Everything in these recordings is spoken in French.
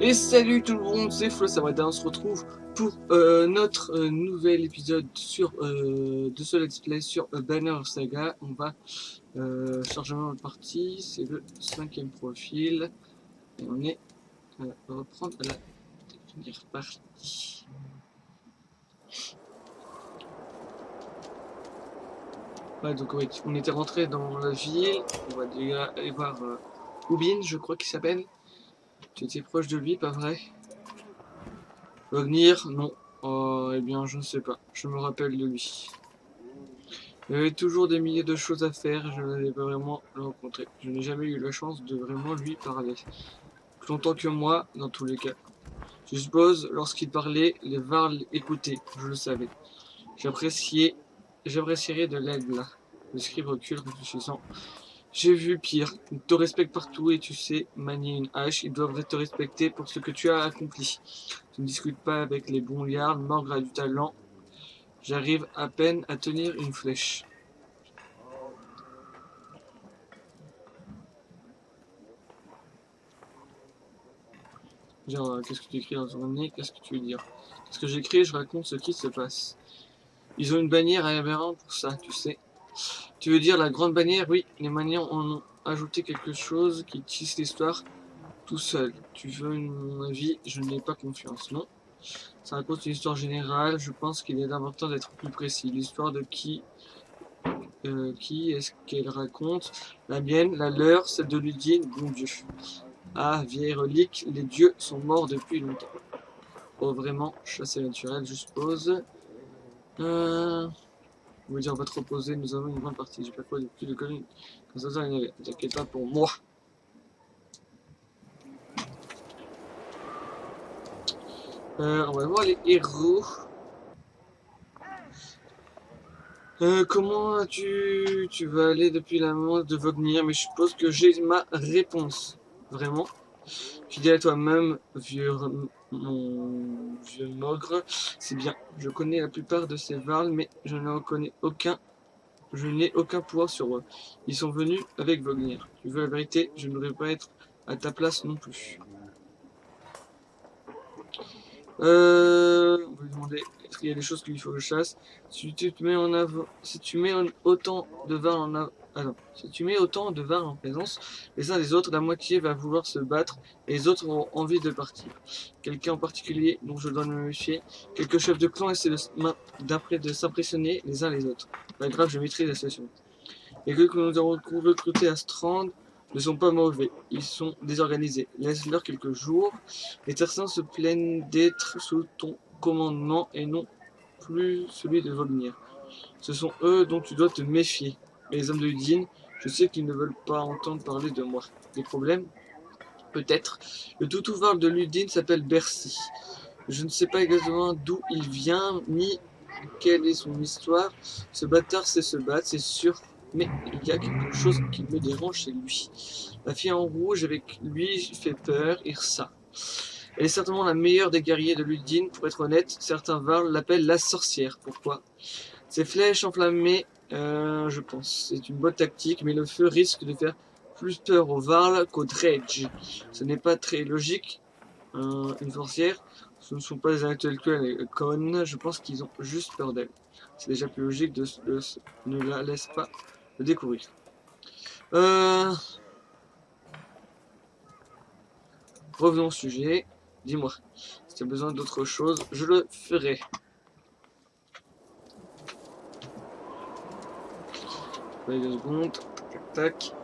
Et salut tout le monde, c'est Flo, ça va, on se retrouve pour notre nouvel épisode sur de ce let's play sur Banner Saga. On va chargement de partie, c'est le 5e profil et on est on va reprendre la dernière partie. Ouais, donc oui, on était rentré dans la ville, on va déjà aller voir Ubin, je crois qu'il s'appelle. Tu étais proche de lui, pas vrai? Revenir? Non. Oh, eh bien, je ne sais pas. Je me rappelle de lui. Il y avait toujours des milliers de choses à faire et je n'avais pas vraiment le rencontrer. Je n'ai jamais eu la chance de vraiment lui parler. Plus longtemps que moi, dans tous les cas. Je suppose, lorsqu'il parlait, les Varls écoutaient. Je le savais. J'apprécierais de l'aide là. Le scribe recule, réfléchissant. J'ai vu pire. Ils te respectent partout et tu sais manier une hache. Ils doivent te respecter pour ce que tu as accompli. Je ne discute pas avec les bons gardes. Morgre a du talent. J'arrive à peine à tenir une flèche. Genre, qu'est-ce que tu écris dans ton nez? Qu'est-ce que tu veux dire? Qu'est-ce que j'écris? Je raconte ce qui se passe. Ils ont une bannière aberrante pour ça, tu sais. Tu veux dire la grande bannière? Oui, les manières en ont ajouté quelque chose qui tisse l'histoire tout seul. Tu veux mon avis? Je n'ai pas confiance, non? Ça raconte une histoire générale. Je pense qu'il est important d'être plus précis. L'histoire de qui est-ce qu'elle raconte? La mienne, la leur, celle de Ludine, bon Dieu. Ah, vieille relique, les dieux sont morts depuis longtemps. Oh, vraiment, chassé naturel, je suppose. On va dire, on va te reposer, nous avons une grande partie. J'ai pas quoi depuis de conneries. Quand ça sort, ne t'inquiète pas pour moi. On va voir les héros. Comment tu vas aller depuis la mort de Vognir? Mais je suppose que j'ai ma réponse. Vraiment. Fidèle à toi-même, mon vieux mogre, c'est bien. Je connais la plupart de ces Varls, mais je n'en connais aucun. Je n'ai aucun pouvoir sur eux. Ils sont venus avec Vognir. Tu veux la vérité? Je ne voudrais pas être à ta place non plus. On va lui demander est-ce qu'il y a des choses qu'il faut que je chasse. Si tu te mets en avant, si tu mets autant de Varls en avant. Ah non. Si tu mets autant de Varls en présence, les uns des autres, la moitié va vouloir se battre et les autres auront envie de partir. Quelqu'un en particulier dont je dois me méfier. Quelques chefs de clan essaient de s'impressionner les uns les autres. Pas grave, je maîtrise la situation. Les gueux que nous avons recrutés à Strand ne sont pas mauvais, ils sont désorganisés. Laisse-leur quelques jours. Les Tersins se plaignent d'être sous ton commandement et non plus celui de Vognir. Ce sont eux dont tu dois te méfier. Et les hommes de Udine, je sais qu'ils ne veulent pas entendre parler de moi. Des problèmes? Peut-être. Le toutou-varl de Ludine s'appelle Bercy. Je ne sais pas exactement d'où il vient, ni quelle est son histoire. Ce bâtard sait se battre, c'est sûr, mais il y a quelque chose qui me dérange chez lui. La fille en rouge avec lui fait peur, Irsa. Elle est certainement la meilleure des guerriers de Ludine, pour être honnête. Certains Varls l'appellent la sorcière. Pourquoi? Ses flèches enflammées, je pense. C'est une bonne tactique, mais le feu risque de faire plus peur aux Varls qu'aux Dredge. Ce n'est pas très logique. Une sorcière, ce ne sont pas des intellectuels et connes, je pense qu'ils ont juste peur d'elle. C'est déjà plus logique ne la laisse pas le découvrir. Revenons au sujet. Dis-moi, si tu as besoin d'autre chose, je le ferai. Allez, 2 secondes. Tac, tac.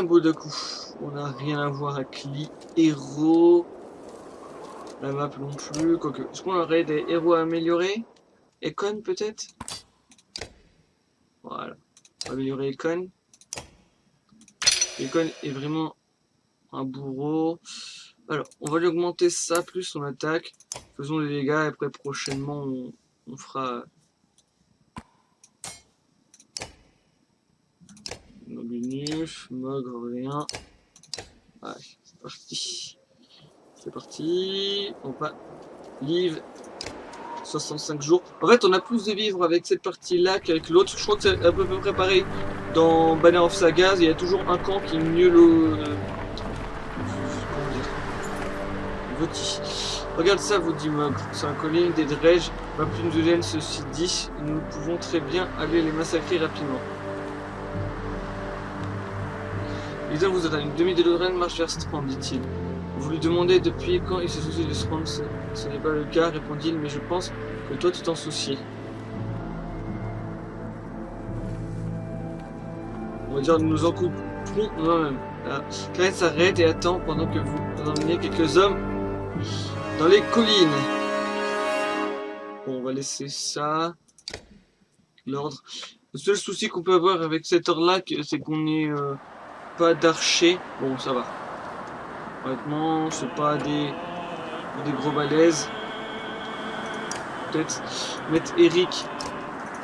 Bout de coup. On n'a rien à voir avec les héros. La map non plus. Quoique. Est-ce qu'on aurait des héros à améliorer? Econ peut-être? Voilà. On va améliorer Econ. Econ est vraiment un bourreau. Alors, on va lui augmenter ça plus son attaque. Faisons les dégâts et après prochainement on fera Nobunuf, Mogre, rien. Allez, c'est parti. C'est parti. On va Live. 65 jours. En fait, on a plus de vivres avec cette partie-là qu'avec l'autre. Je crois que c'est à peu près pareil dans Banner of Saga. Il y a toujours un camp qui est mieux Voti. Regarde ça, vous dit Mog. C'est un colline des Dredge. Pas plus d'une douzaine, ceci dit. Nous pouvons très bien aller les massacrer rapidement. Les hommes vous attendent. Une demi-DeLorean marche vers Strand, dit-il. Vous lui demandez depuis quand il se soucie de Strand. Ce n'est pas le cas, répondit-il, mais je pense que toi tu t'en soucies. On va dire nous nous en couperons nous-mêmes. Karen s'arrête et attend pendant que vous emmenez quelques hommes dans les collines. Bon, on va laisser ça. L'ordre. Le seul souci qu'on peut avoir avec cette ordre-là, c'est qu'on n'est pas d'archers. Bon, ça va. Honnêtement, c'est pas des gros balaises. Peut-être mettre Eric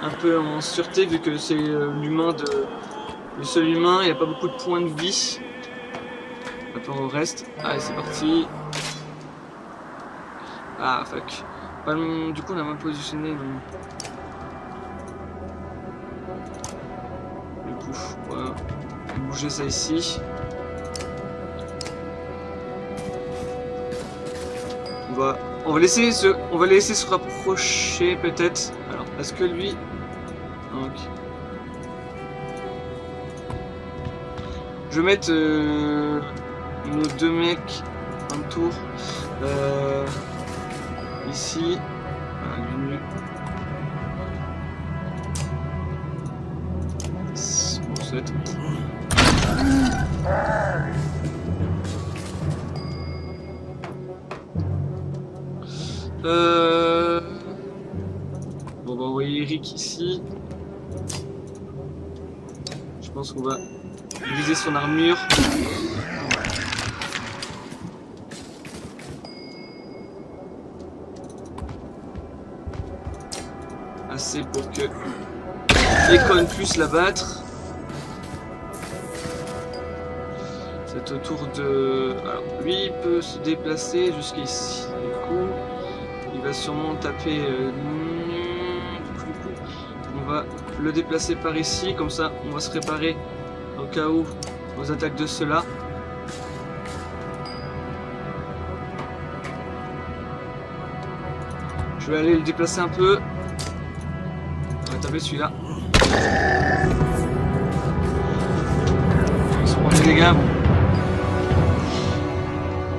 un peu en sûreté, vu que c'est l'humain le seul humain, il n'y a pas beaucoup de points de vie. Par rapport au reste. Allez, c'est parti. Ah, fuck. Du coup, on a mal positionné. Du coup, voilà. Bouger ça ici. On va laisser se rapprocher peut-être. Alors, est-ce que lui... Ok. Je vais mettre nos deux mecs un tour ici. Voilà, lui nu. Bon, ça va être... Bon, on va envoyer Eric ici. Je pense qu'on va briser son armure. Assez pour que Econ puisse la battre. C'est au tour de... Alors, lui, il peut se déplacer jusqu'ici. Du coup, il va sûrement taper... on va le déplacer par ici. Comme ça, on va se préparer au cas où aux attaques de ceux-là. Je vais aller le déplacer un peu. On va taper celui-là. Il se prend des dégâts.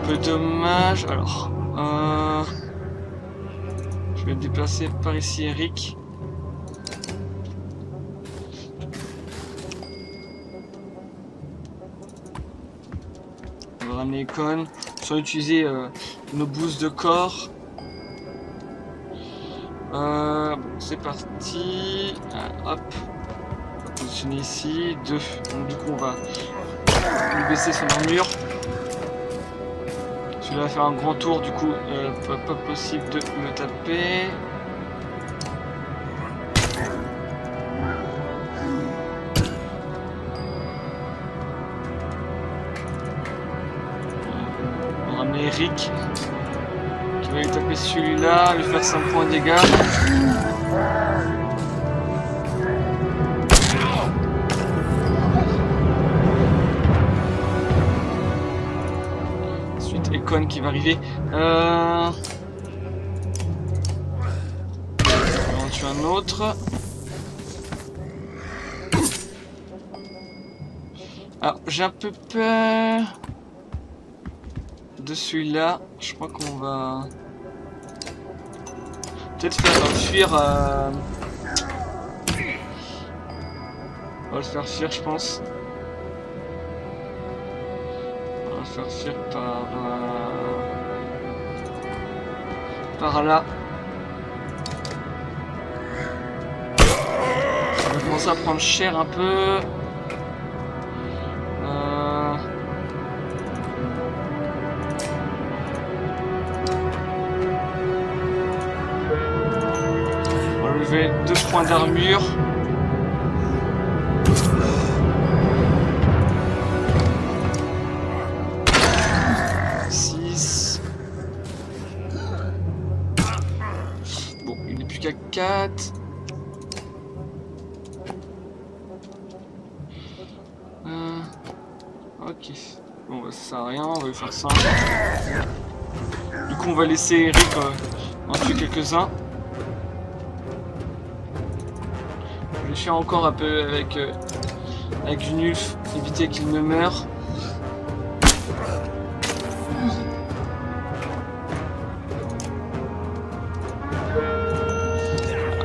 Un peu dommage. Alors, je vais le déplacer par ici, Eric. On va ramener Econ. Sans utiliser nos boosts de corps. Bon, c'est parti. Hop. On va positionner ici. 2. Donc du coup on va lui baisser son armure. Celui-là va faire un grand tour, du coup pas possible de le taper. On va ramener Eric. Qui va lui taper celui-là, lui faire 5 points de dégâts. Ensuite Econ qui va arriver. On va en tuer un autre. Alors j'ai un peu peur de celui-là. Je crois qu'on va peut-être faire fuir. On va le faire fuir, je pense. On va le faire fuir par là. On va commencer à prendre cher un peu. On va lever 2 points d'armure. Bon, plus qu'à 4. Ok. Bon, bah, ça sert à rien, on va lui faire ça. Du coup, on va laisser Eric en tuer quelques-uns. Je vais faire encore un peu avec Gunulf, éviter qu'il ne meure.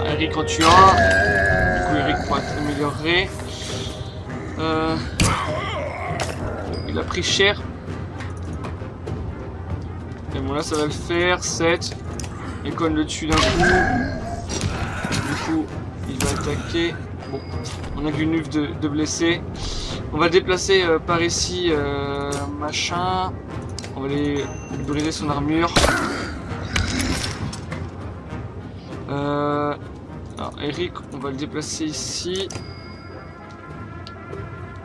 Eric en tue un. Du coup, Eric pourra être amélioré. Il a pris cher. Et bon, là, ça va le faire. 7. Econ le tue d'un coup. Du coup, il va attaquer. Bon, on a Gunulf de blessé. On va le déplacer par ici, machin. On va lui briser son armure. Alors, Eric, on va le déplacer ici.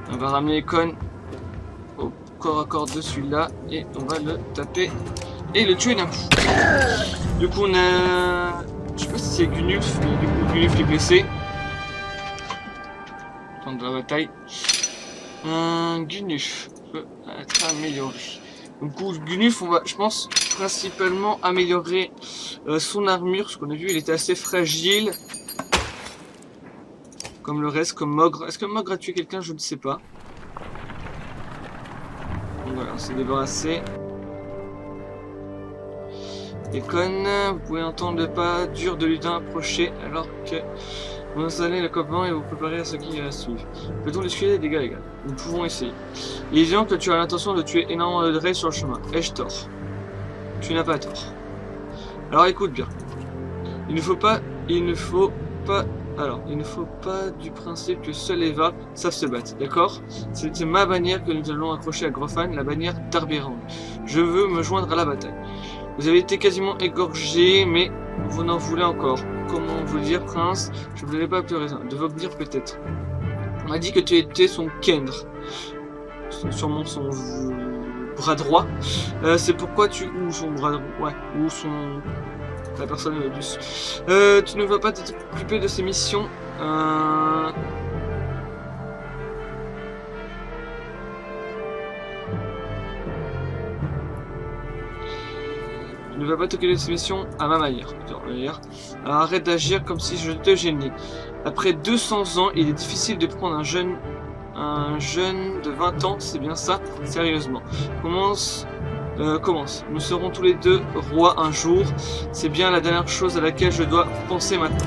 On va ramener Econ au corps à corps de celui-là. Et on va le taper et le tuer d'un coup. Du coup, on a... Je sais pas si c'est Gunulf, mais du coup, Gunulf est blessé. Fin de la bataille. Gunulf peut être amélioré. Du coup, Gunulf, on va, je pense, principalement améliorer son armure. Parce qu'on a vu, il était assez fragile. Comme le reste, comme Mogre. Est-ce que Mogre a tué quelqu'un? Je ne sais pas. Donc voilà, on s'est débarrassé. Econ, vous pouvez entendre le pas dur de Ludin approcher alors que vous installez le campement et vous préparez à ce qui va suivre. Peut-on discuter des dégâts légaux? Nous pouvons essayer. Il est évident que tu as l'intention de tuer énormément de raids sur le chemin. Ai-je tort? Tu n'as pas tort. Alors écoute bien. Il ne faut pas du principe que seuls les Vaes savent se battre, d'accord? C'était ma bannière que nous allons accrocher à Grofan, la bannière d'Arberrang. Je veux me joindre à la bataille. Vous avez été quasiment égorgé, mais vous n'en voulez encore. Comment vous dire, prince? Je ne voulais pas pleurer. De vous dire peut-être. On m'a dit que tu étais son Kendre. Sûrement son bras droit. C'est pourquoi tu... Ou son bras droit. Ouais. Ou son... La personne du... tu ne vas pas t'occuper de ces missions. Tu ne vas pas t'occuper de ces missions à ma manière. Alors arrête d'agir comme si je te gênais. Après 200 ans, il est difficile de prendre un jeune de 20 ans, c'est bien ça? Sérieusement. Commence. Nous serons tous les deux rois un jour. C'est bien la dernière chose à laquelle je dois penser maintenant.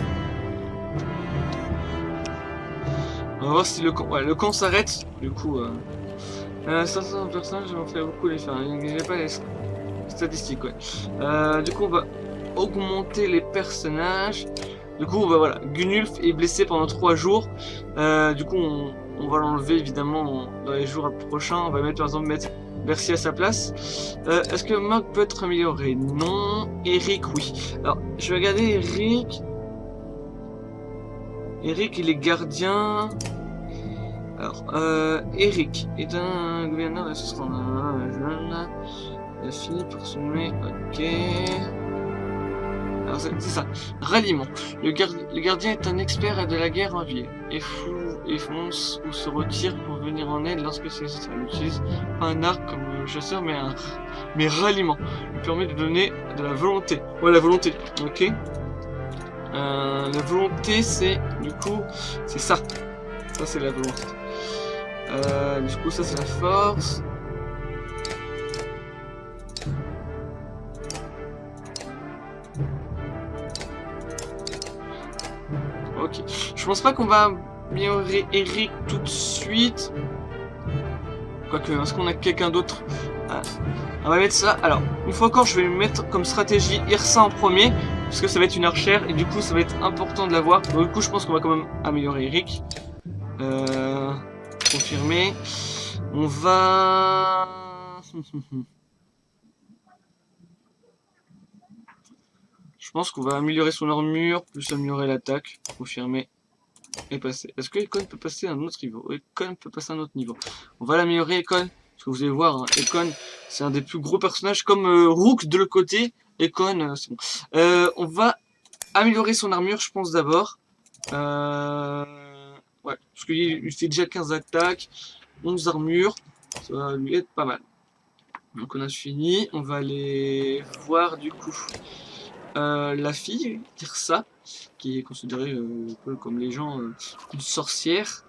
On va voir si le camp... Ouais, le camp s'arrête. Du coup... 500 personnages, j'en fais beaucoup les faire. J'ai pas les statistiques, ouais. Du coup, on va augmenter les personnages. Du coup, bah, voilà. Gunulf est blessé pendant 3 jours. Du coup, on va l'enlever évidemment dans les jours prochains. On va mettre, par exemple, Bercy à sa place. Est-ce que Mogre peut être amélioré? Non. Eric, oui. Alors, je vais regarder Eric. Eric, il est gardien. Alors, Eric est un gouverneur, ce sera un jeune. Il a fini par se nommer. Ok. Alors, c'est ça. Ralliement. Le gardien est un expert de la guerre en ville. Et fonce ou se retire pour venir en aide lorsque c'est nécessaire. Il utilise pas un arc comme le chasseur, mais ralliement. Il permet de donner de la volonté. Ouais, la volonté. Ok. La volonté, c'est du coup, c'est ça. Ça, c'est la volonté. Du coup, ça, c'est la force. Ok. Je pense pas qu'on va améliorer Eric tout de suite. Quoique, est-ce qu'on a quelqu'un d'autre? On va mettre ça. Alors, une fois encore, je vais mettre comme stratégie Irsa en premier. Parce que ça va être une archère. Et du coup, ça va être important de l'avoir. Donc, du coup, je pense qu'on va quand même améliorer Eric. Confirmé. On va... Je pense qu'on va améliorer son armure, plus améliorer l'attaque. Confirmé. Et passer. Est-ce que Econ peut passer à un autre niveau? Econ peut passer à un autre niveau. On va l'améliorer, Econ. Parce que vous allez voir, hein, Econ, c'est un des plus gros personnages. Comme Rook de l'autre côté. Econ, c'est bon. On va améliorer son armure, je pense d'abord. Ouais, parce qu'il fait déjà 15 attaques, 11 armures, ça va lui être pas mal. Donc on a fini, on va aller voir du coup la fille, Tirsa, qui est considérée un peu comme les gens, une sorcière.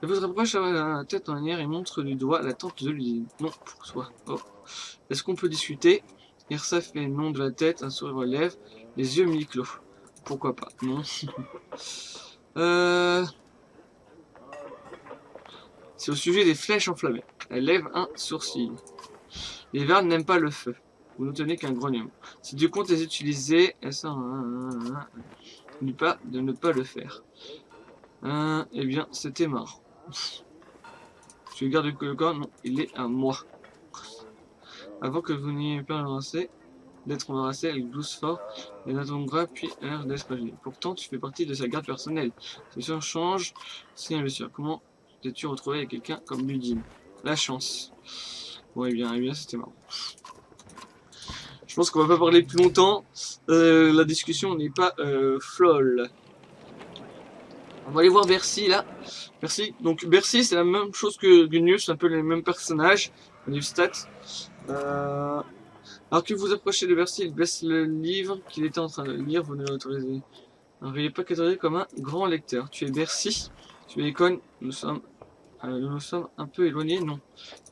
Elle vous rapproche la tête en l'air et montre du doigt la tente de l'usine. Non, pour soi. Oh. Est-ce qu'on peut discuter? Tirsa fait non de la tête, un sourire aux lèvres, les yeux mi-clos. Pourquoi pas? Non. C'est au sujet des flèches enflammées. Elle lève un sourcil. Les vers n'aiment pas le feu. Vous ne tenez qu'un grognement. Si tu comptes les utiliser, n'oublie pas de ne pas le faire. Eh bien, c'était marrant. Tu gardes le corps? Non, il est à moi. Avant que vous n'ayez pas d'être embarrassé, elle glousse fort, elle attend gras, puis elle l'air d'espagner. Pourtant, tu fais partie de sa garde personnelle. Si ça change, c'est bien sûr. Comment t'es-tu retrouvé avec quelqu'un comme Ludine? La chance. Bon, eh bien, c'était marrant. Je pense qu'on va pas parler plus longtemps. La discussion n'est pas folle. On va aller voir Bercy là. Bercy. Donc Bercy, c'est la même chose que Gunius, c'est un peu les mêmes personnages au niveau stats. Alors que vous approchez de Bercy, il baisse le livre qu'il était en train de lire. Vous ne l'autorisez. Ne veuillez pas catégoriser comme un grand lecteur. Tu es Bercy. Tu es Icône. Nous sommes un peu éloignés. Non.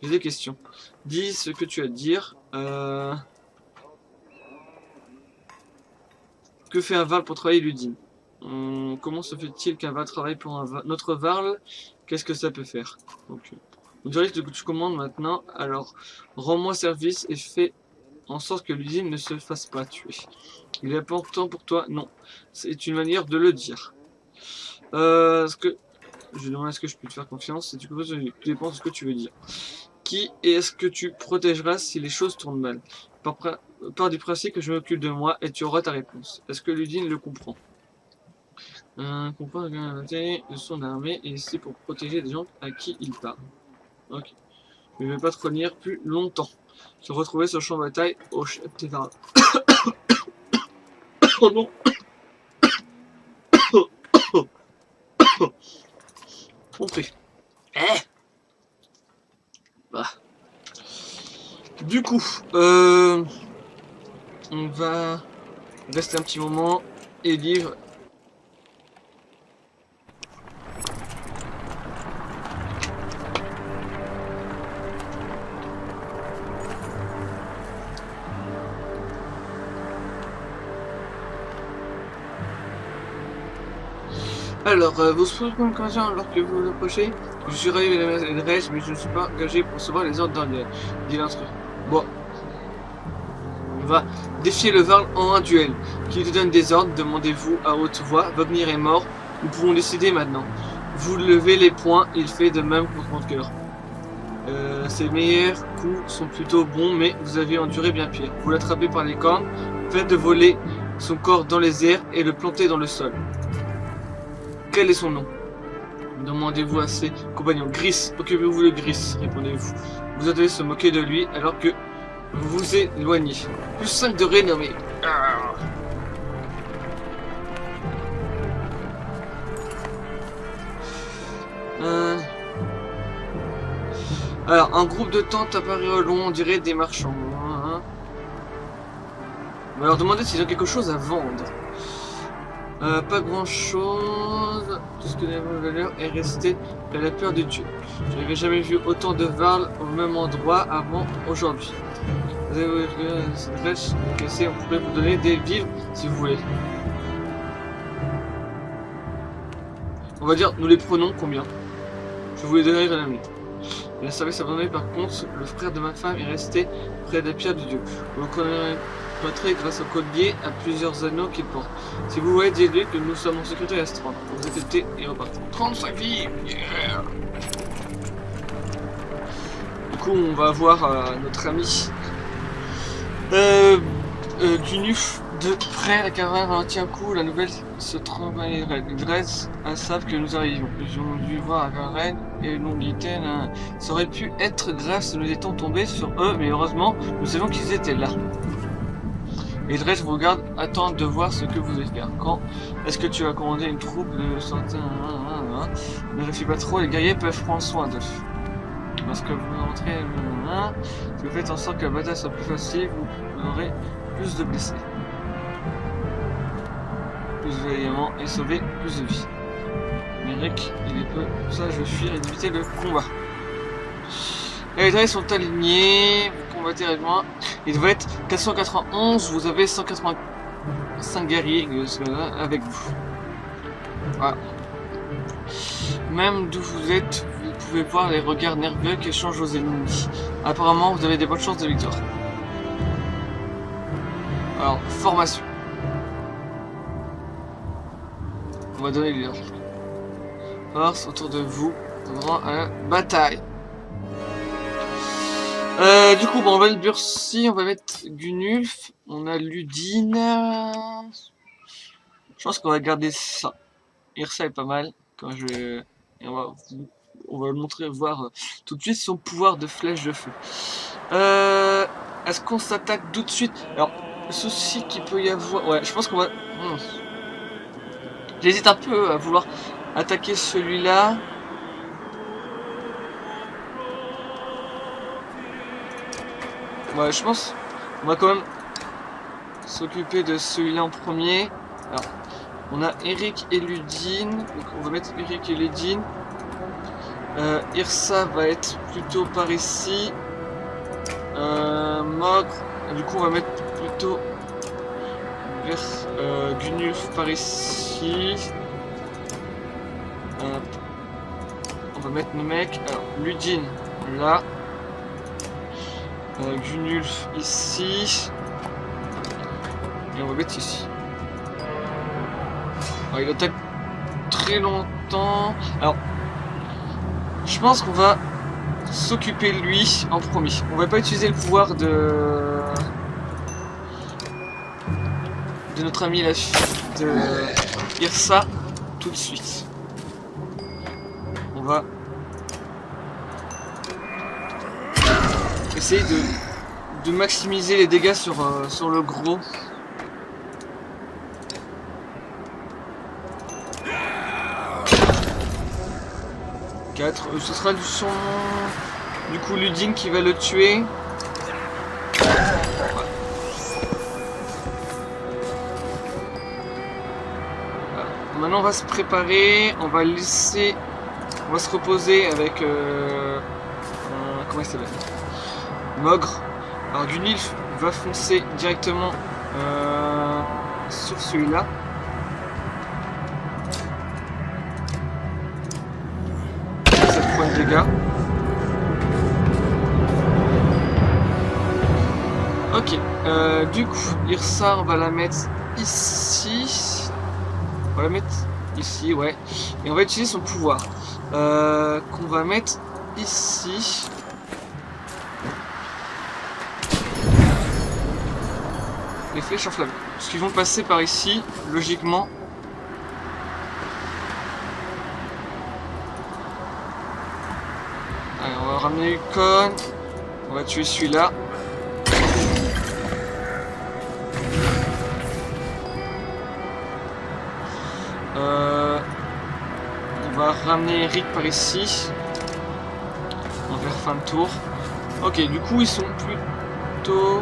J'ai des questions. Dis ce que tu as à dire. Que fait un Varl pour travailler Ludine? Comment se fait-il qu'un Varl travaille pour notre Varl? Qu'est-ce que ça peut faire? Donc, on dirait que tu commandes maintenant. Alors, rends-moi service et fais en sorte que Ludine ne se fasse pas tuer. Il est important pour toi? Non. C'est une manière de le dire. Je demande est-ce que je peux te faire confiance? Et tu dépend de ce que tu veux dire. Qui est-ce que tu protégeras si les choses tournent mal? Par du principe que je m'occupe de moi et tu auras ta réponse. Est-ce que Ludine le comprend? Comprend de son armée et ici pour protéger des gens à qui il parle. Ok. Je ne vais pas te retenir plus longtemps. Se retrouver sur le champ de bataille au chef des Varl. Oh non. Compris. Bah. Du coup, on va rester un petit moment et lire. Alors, vous souhaitez une conversation alors que vous vous approchez? Je suis ravi de la reste, mais je ne suis pas engagé pour recevoir les ordres d'un dit l'intrus. Bon. On va défier le Varl en un duel. Qui te donne des ordres, demandez-vous à haute voix. Vognir est mort, nous pouvons décider maintenant. Vous levez les poings, il fait de même contre mon cœur. Ses meilleurs coups sont plutôt bons, mais vous avez enduré bien pire. Vous l'attrapez par les cornes, faites de voler son corps dans les airs et le planter dans le sol. Quel est son nom? Demandez-vous à ses compagnons. Gris, occupez-vous de Gris, répondez-vous. Vous devez se moquer de lui alors que vous vous éloignez. Plus 5 de renommée. Alors, un groupe de tentes apparaît au loin, on dirait des marchands. On va leur demander s'ils ont quelque chose à vendre. Pas grand chose. Tout ce que la valeur est resté de la peur de Dieu. Je n'avais jamais vu autant de Varl au même endroit avant aujourd'hui. Vous avez cette flèche cassée, on pourrait vous donner des vivres si vous voulez. On va dire, nous les prenons combien? Je vous les donnerai dans la minute. Le service abandonné par contre, le frère de ma femme est resté près des pierres de Dieu. Vous le connaîtrez grâce au collier à plusieurs anneaux qu'il porte. Si vous voyez, dites-lui que nous sommes en sécurité restreinte. Vous acceptez et repartez. 35 vies, yeah. Du coup, on va voir notre ami Gunuf de près. La caravane ralentit un coup. La nouvelle se travaillerait. Les Grèces savent que nous arrivons. Ils ont dû voir la caravane et l'ont guidé. Ça aurait pu être grave si nous étions tombés sur eux, mais heureusement, nous savons qu'ils étaient là. Et le reste vous regarde, attend de voir ce que vous allez faire. Quand est-ce que tu vas commander une troupe de santé? Ne réfléchis pas trop, les guerriers peuvent prendre soin d'eux. Lorsque vous entrez, si vous faites en sorte que la bataille soit plus facile, vous aurez plus de blessés. Plus d'éléments et sauver plus de vies. Mais Rick, il est peu. Pour ça, je vais fuir et éviter le combat. Les traits sont alignés. Vous combattez avec moi. Il devrait être 491. Vous avez 185 guerriers avec vous. Voilà. Même d'où vous êtes, vous pouvez voir les regards nerveux qui échangent aux ennemis. Apparemment, vous avez des bonnes chances de victoire. Alors, formation. On va donner l'heure. Force autour de vous, pendant la bataille. Du coup, bon, on va le Bursi, on va mettre Gunulf, on a Ludine. Je pense qu'on va garder ça. Irsa est pas mal. Quand je... Et on va le montrer, voir tout de suite son pouvoir de flèche de feu. Est-ce qu'on s'attaque tout de suite? Alors, le souci qu'il peut y avoir... Ouais, je pense qu'on va... J'hésite un peu à vouloir attaquer celui-là. Ouais, je pense on va quand même s'occuper de celui-là en premier. Alors, on a Eric et Ludine. Donc on va mettre Eric et Ludine. Irsa va être plutôt par ici. Mogre. Du coup, on va mettre plutôt vers Gunulf par ici. On va mettre nos mecs. Alors, Ludine là. Gunulf ici. Et on va mettre ici. Alors, il attaque très longtemps. Alors, je pense qu'on va s'occuper de lui en premier. On va pas utiliser le pouvoir de notre ami la de Irsa tout de suite. On va essayer de maximiser les dégâts sur le gros. Ce sera du coup Ludine qui va le tuer. Voilà. Maintenant on va se préparer, on va laisser, on va se reposer avec comment il s'appelle, Mogre. Alors Gunilf va foncer directement sur celui-là. De dégâts. Ok, du coup, Irsa, on va la mettre ici. On va la mettre ici, ouais. Et on va utiliser son pouvoir. Qu'on va mettre ici. Les flèches enflammées. Parce qu'ils vont passer par ici, logiquement. On va ramener Ukon, on va tuer celui-là. On va ramener Eric par ici. On va faire fin de tour. Ok, du coup ils sont plutôt...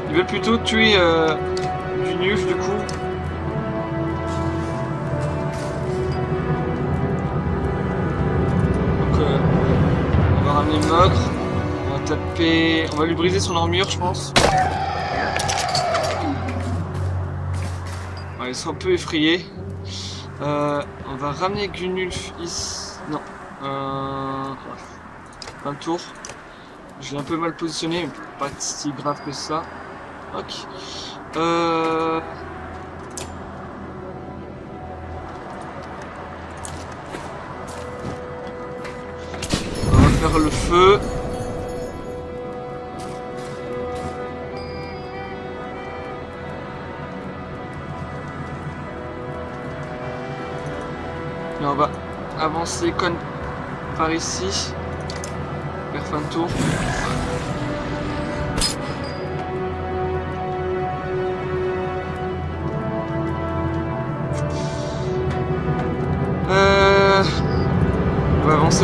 Ils veulent plutôt tuer Gunulf du coup. Mogre, on va taper, on va lui briser son armure je pense. Ouais, ils sont un peu effrayés. On va ramener Gunulf ici. Non. Un tour. Je l'ai un peu mal positionné, mais pas si grave que ça. Ok. Le feu. Là, on va avancer comme par ici. Faire fin de tour.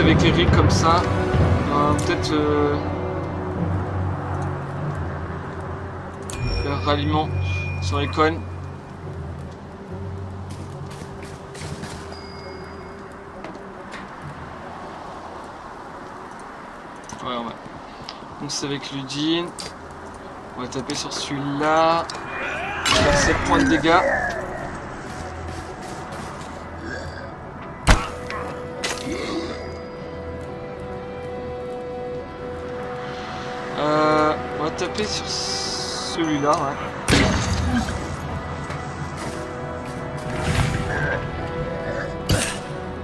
avec Eric comme ça. Peut-être faire ralliement sur les cônes. Ouais, on va foncer avec Ludine. On va taper sur celui-là. Il a 7 points de dégâts. On va taper sur celui-là, ouais.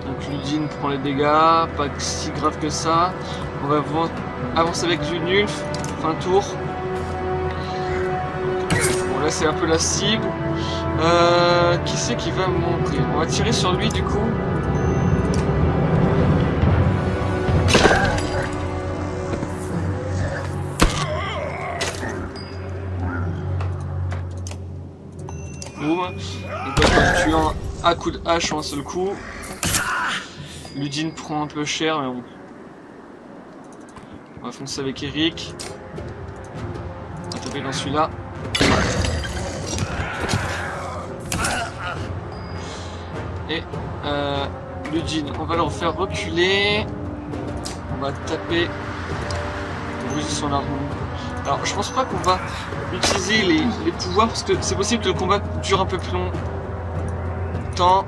Donc Ludine prend les dégâts, pas si grave que ça. On va avancer avec du Nulf, fin tour. Bon là c'est un peu la cible. Qui c'est qui va mourir? On va tirer sur lui du coup. Boum. Donc là, on tue un à coup de hache en un seul coup. Ludine prend un peu cher mais bon. On va foncer avec Eric. On va taper dans celui-là. Et Ludine, on va le refaire reculer. On va taper. Briser son arme. Alors je pense pas qu'on va utiliser les pouvoirs parce que c'est possible que le combat dure un peu plus longtemps.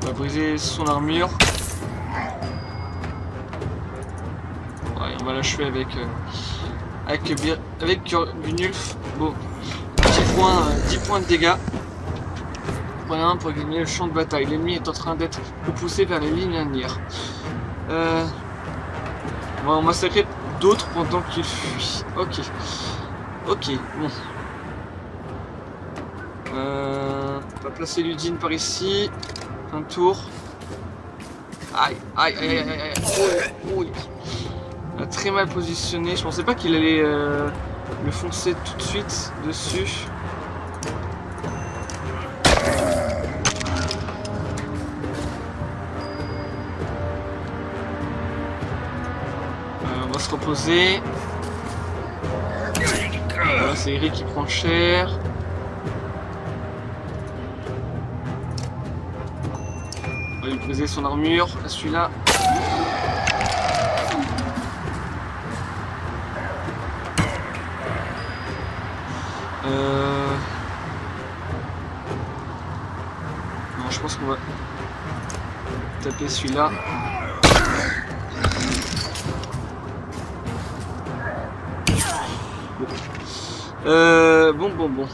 On va briser son armure. Ouais, on va l'achever avec du Nulf. Bon, 10 points de dégâts. Prenez un pour gagner le champ de bataille. L'ennemi est en train d'être repoussé vers les lignes ennemies. On va en massacrer d'autres pendant qu'il fuit. Ok. Ok, bon. On va placer Ludine par ici. Un tour. Aïe, aïe, aïe, aïe, aïe. Oh, oh. Très mal positionné. Je pensais pas qu'il allait me foncer tout de suite dessus. On va se reposer. Voilà, c'est Eric qui prend cher. On va lui briser son armure. Celui-là. Non, je pense qu'on va taper celui-là. Bon.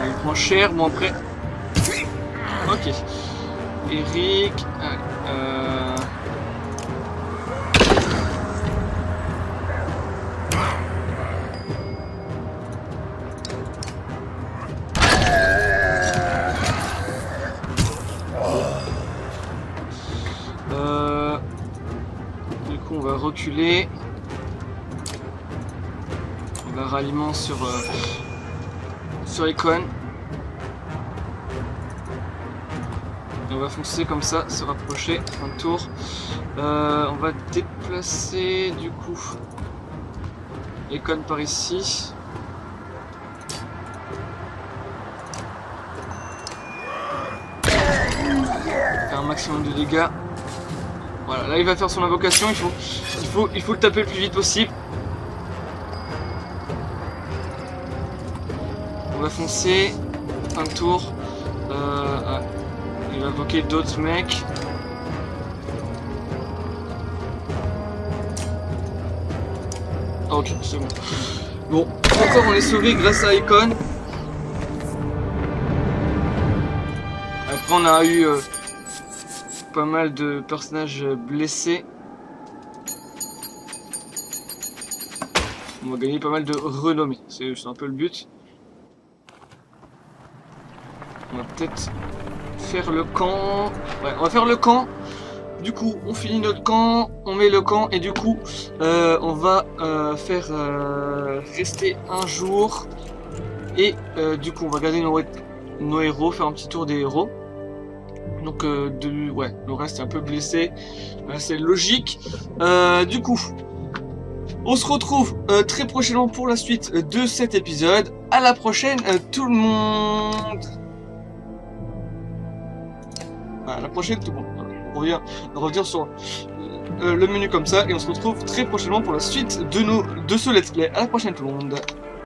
Il prend cher, bon après. Ok. Eric. Du coup on va reculer. On va ralliement sur les cônes. Et on va foncer comme ça, se rapprocher, un tour. On va déplacer du coup les cônes par ici. Faire un maximum de dégâts. Voilà, là il va faire son invocation, il faut le taper le plus vite possible. On va foncer, un tour. Il va invoquer d'autres mecs. Ok, c'est bon. Bon, encore on est sauvé grâce à Icon. Après on a eu pas mal de personnages blessés. On va gagner pas mal de renommée, c'est un peu le but. On va peut-être faire le camp. Ouais, on va faire le camp. Du coup, on finit notre camp, on met le camp et du coup, on va faire rester un jour. Et du coup, on va garder nos héros, faire un petit tour des héros. Donc, ouais, le reste est un peu blessé. C'est logique. Du coup, on se retrouve très prochainement pour la suite de cet épisode. À la prochaine, tout le monde. À la prochaine, tout le monde. On revient sur le menu comme ça et on se retrouve très prochainement pour la suite de ce let's play. À la prochaine, tout le monde.